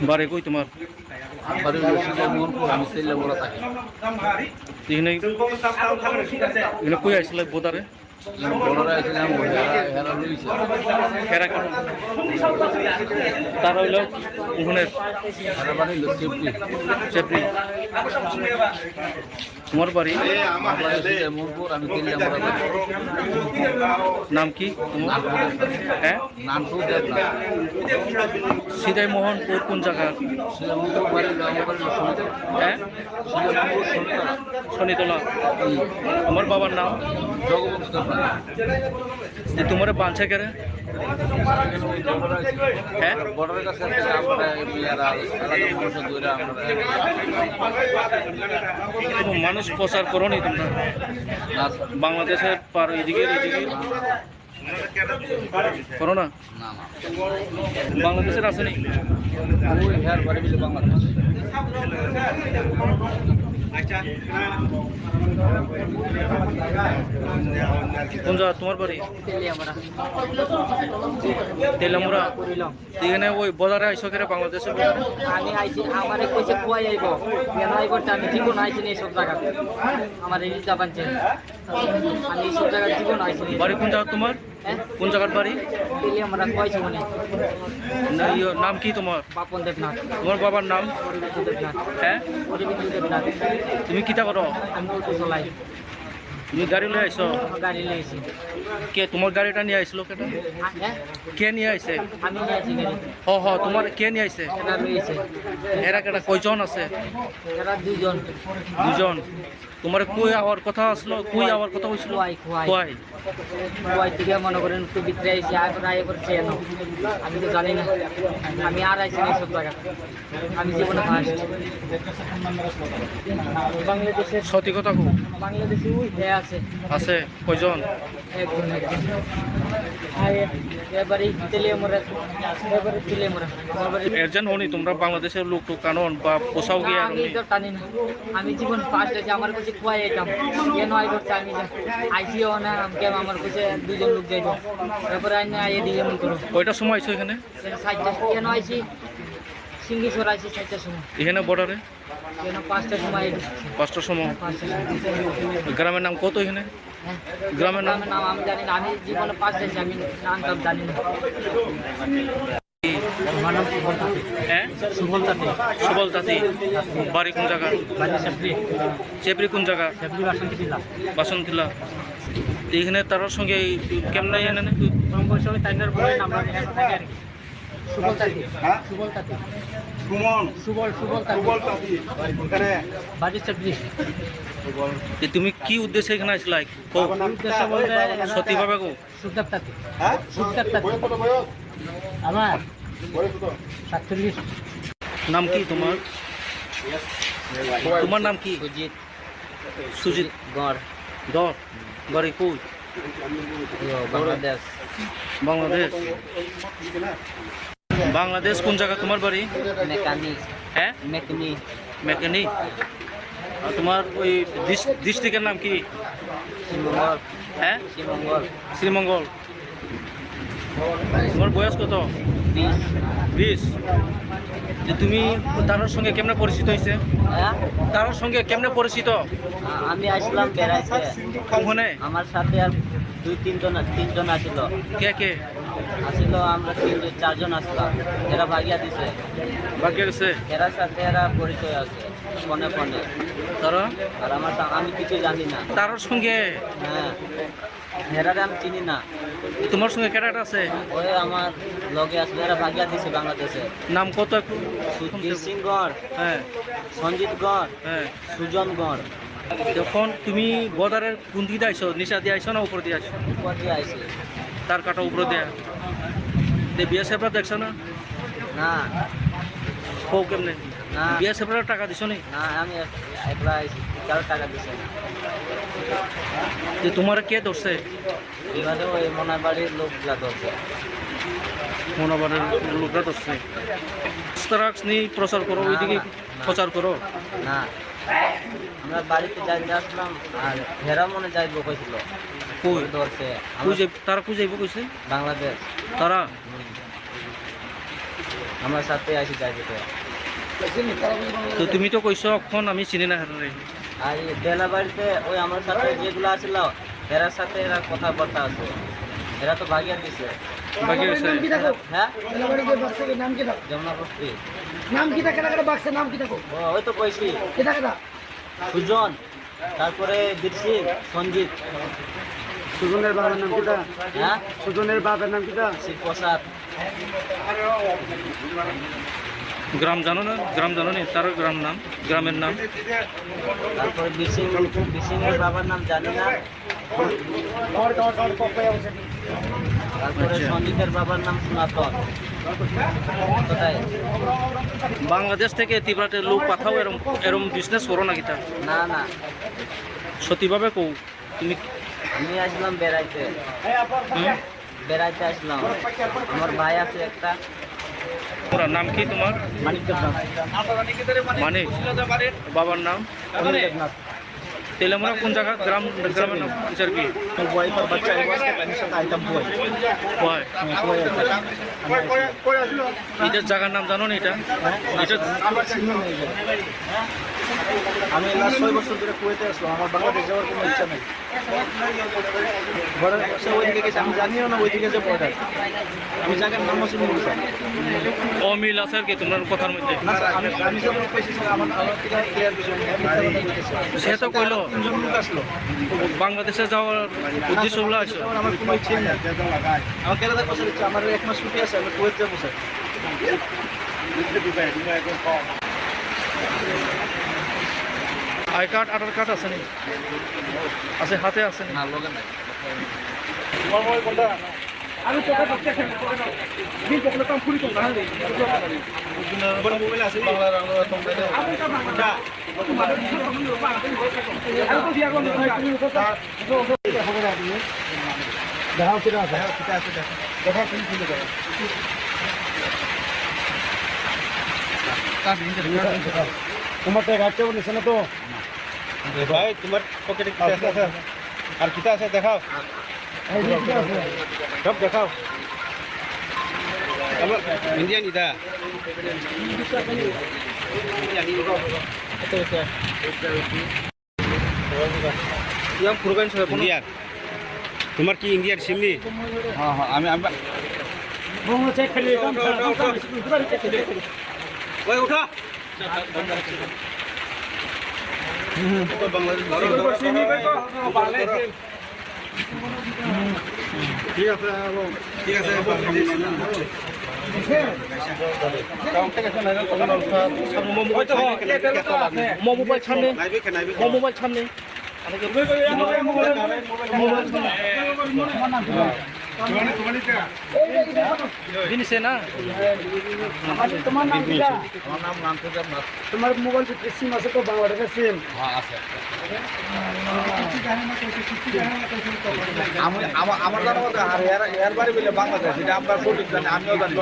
বারে কই তোমার? এখানে কই আসলে বোদারে? তারা হইল ওখানে চেপরি। তোমার বাড়ি নাম কি? হ্যাঁ, সিদাই মোহনপুর কোন জায়গা? হ্যাঁ, শনিতলা। তোমার বাবার নাম? তোমার বাঁচে কেন? হ্যাঁ, মানুষ প্রচার করো নি তোমরা বাংলাদেশের পার এদিকে এদিকে করো না? বাংলাদেশের আসেনি? কোন জায়গা তোমার বাড়ি? তেলামুরা। এখানে ওই বাজারে আইসো কেন? বাংলাদেশের বাজারে আমি আইছি, আমার কইছে কুয়াই আইব, কেন আইব আমি জীবন আইছি না এইসব জায়গা। আমার এই জাপানছে আমি এইসব জায়গা জীবন আইছি না। বাড়ি কোন জায়গা তোমার? কোন জায়গার বাড়ি? আমরা কইছি মনে নাম কি তোমার? বাপন দেবনাথ। তোমার বাবার নাম? দেবনাথ। হ্যাঁ, দেবনাথ। তুমি কিটা করো? আমি অটো চলাই। তুমি গাড়ি লয়ে আইছো? গাড়ি নিয়ে আইছি। কে তোমার গাড়িটা নিয়ে আইছিল? কেন কে নিয়ে আইছে? আমি নিয়ে আইছি গাড়ি। তোমার কে নিয়ে আইছে? এরা লইছে। এরা কেটা কয়জন আছে? এরা দুজন। দুজন। তোমার কই আওয়ার কথা আসলো? কই আওয়ার কথা হইছিল? কই কুয়াই থেকে মনে করেন একটু ভিতরে আইসি, আয় করছে এনো। আমি তো জানি না, আমি আর আইসি না এইসব জায়গা। আমি জীবনে ফার্স্ট বাংলাদেশের। সত্যি কথা কো? বাংলাদেশে ওই আছে। আছে কয়জন? একজন। এবারে তেলিয়ামরা, এবারে তেলিয়ামরা। এরজন হনি তোমরা বাংলাদেশের লোক তো কানন বা পোষাও গিয়ে আমি তো টানি না। আমি জীবন ফার্স্ট আছে, আমার কাছে কুয়াই আইতাম কেন আই করছে আমি আইসিও না। আমাকে আমার কাছে দুজন লোক যাইব, তারপরে আইনে আইয়ে দিয়ে এমন করো। কয়টার সময় আইছো এখানে? 7টা। কেন আইসি? সিঙ্গিসর আইসি 7টার সময়। এখানে বর্ডারে কেন 5টার সময়? 5টার সময়। গ্রামের নাম কত এখানে? গ্রামের নাম আমি জানি না। আমি জীবনে 5টা আছি, আমি নাম টাম জানি না। হ্যাঁ, সুবল তাঁতি। বাড়ি কোন জায়গা? চেপরি কোন জায়গা? বাসন্তিলা। এখানে তার সঙ্গে কেমন তুমি কি উদ্দেশ্যে এখানে আসলাই? সত্যি ভাবে গো? আমার 47। নাম কি তোমার? তোমার নাম কি? সুজিত। সুজিত গড়। গড়। বাড়ি কই? বাংলাদেশ। বাংলাদেশ। বাংলাদেশ কোন জায়গা তোমার বাড়ি? মেকানিক। হ্যাঁ, মেকানিক। মেকানিক। আর তোমার ওই ডিস্ট্রিক্টের নাম কি? শ্রীমঙ্গল। হ্যাঁ, শ্রীমঙ্গল। শ্রীমঙ্গল। তোমার বয়স কত? 20। তুমি তার সঙ্গে কেমনে পরিচিত হয়েছে? হ্যাঁ, তার সঙ্গে কেমনে পরিচিত? আমি আসলাম বেড়াইছে ওখানে আমার সাথে আর 2-3 জন আসিল। কে কে আসিল? আমরা 3-4 জন আসলাম। এরা ভাগিয়া দিছে। ভাগ্য গেছে? এরা সাথে এরা পরিচয় আছে ফোনে ফোনে। তারা আর আমি কিছু জানি না। তার সঙ্গে? হ্যাঁ, এরারে আমি চিনি না। তোমার সঙ্গে ক্যারেক্টার আছে? ওই আমার লগে আসবে। এরা ভাগিয়া দিছে বাংলাদেশে। নাম কত একটু? সুজিত সিং গড়। হ্যাঁ, সঞ্জিত গড়। হ্যাঁ। সুজন গড়। যখন তুমি বর্ডারের কোন দিকে আইছো? নিচা দিয়ে আইছো না উপর দিয়ে আইছো? উপর দিয়ে আইছে। তার কাটা উপরে দেয়া বিএসএফরা দেখছো না? না কো কেমনে? না বিএসএফরা টাকা দিছো নি? না, আমি একলা আইছি, কারো টাকা দিছে না। যে তোমার কে ধরছে? এবারে ওই মনার বাড়ির লোকগুলা ধরছে। মনোবরের লোকরা ধরছে। স্টারাক্স নিয়ে প্রচার করো, ওইদিকে প্রচার করো। না আমরা বাড়িতে যাইতে আসলাম আর হেরা মনে যাইব কইছিল কই ধরছে তারা কই যাইব কইছে বাংলাদেশ তারা আমার সাথে আসি যাইবে তো তুমি তো কইছো অখন আমি চিনি না হারে আর এই বেলা বাড়িতে ওই আমার সাথে যেগুলো আছিল এরার সাথে এরা কথাবার্তা আছে এরা তো ভাগিয়া দিছে বাকি আছে হ্যাঁ বেলাবাড়িতে বাক্সের নাম কি থাকো? যমুনা বস্তি নাম কি থাকে না বাক্সের নাম কি থাকো? ওই তো কইছি কি থাকে না? সুজন তারপরে দীপসিং সঞ্জিত সুজনের বাবার নাম কিটা? হ্যাঁ সুজনের বাবার নাম কিটা? শিব প্রসাদ গ্রাম জানো না গ্রাম জানো নি তার গ্রামের নাম তারপরে বিসিংয়ের বাবার নাম জানি না তারপরে আচ্ছা। সঞ্জিতের বাবার নাম সনাতন কোথায় বাংলাদেশ থেকে তীব্রাতে লোক পাঠাও এরম এরম বিজনেস করো না কিতা না না সত্যিভাবে কও তুমি আমি আসলাম বেড়াইতে হুম? বেড়াইতে আসলাম আমার ভাই আছে একটা তোমার নাম কি তোমার মানে বাবার নাম তেলেমরা কোন জায়গা গ্রামের নাম টিচার কি হয় এটার জায়গার নাম জানো না এটা এটা আমি লাস্ট 6 বছর ধরে কুয়েতে আসলাম আমার বাংলাদেশ যাওয়ার কোনো ইচ্ছা নেই ঘরের পাশে ওইদিকে গেছে আমি জানিও না ওইদিকে যে বর্ডার আমি জায়গার নাম শুনে বলছি অমিল আছে আর কি তোমার কথার মধ্যে না স্যার, আমি যখন পেয়েছি স্যার আমার ক্লিয়ার বিষয় সে তো কইলো তিনজন লোক আসলো বাংলাদেশে যাওয়ার উদ্দেশ্য হলো আছে আমার কোনো ইচ্ছে নেই আমার কেরালার বছর ইচ্ছে আমার 1 মাস ছুটি আছে আমি কুয়েত যাবো sir I card Aadhaar card আছে নি আছে হাতে আছে নি? না লোকে নাই আমি তোকে বাচ্চা খেলে দিন তোকে কাম পুরি করব না বড় মোবাইল আছে বাংলা বাংলা তোমরা আমি তো দিয়া কোন তুমি কথা হবে না তুমি দেখাও কিটা আছে দেখাও তুমি খুলে দাও তোমার তো গাড়িতে বলেছে না তো ভাই তোমার পকেটে কি আছে আর কিটা আছে দেখাও সব দেখাও ইন্ডিয়ান ইদা ইন্ডিয়ার তোমার কি ইন্ডিয়ার সিমনি হ্যাঁ হ্যাঁ আমি ওই উঠা ঠিক আছে ঠিক আছে মোবাইল সামনে মোবাইল সামনে জিনিসে না তোমার নাম কি আমার নাম নামতে তোমার মোবাইল সিম আছে তো বাংলাদেশের সিম হ্যাঁ আছে আমার জানা মতো আর এর বাড়ি বলে বাংলাদেশ এটা আপনার সঠিক জানি আমিও জানি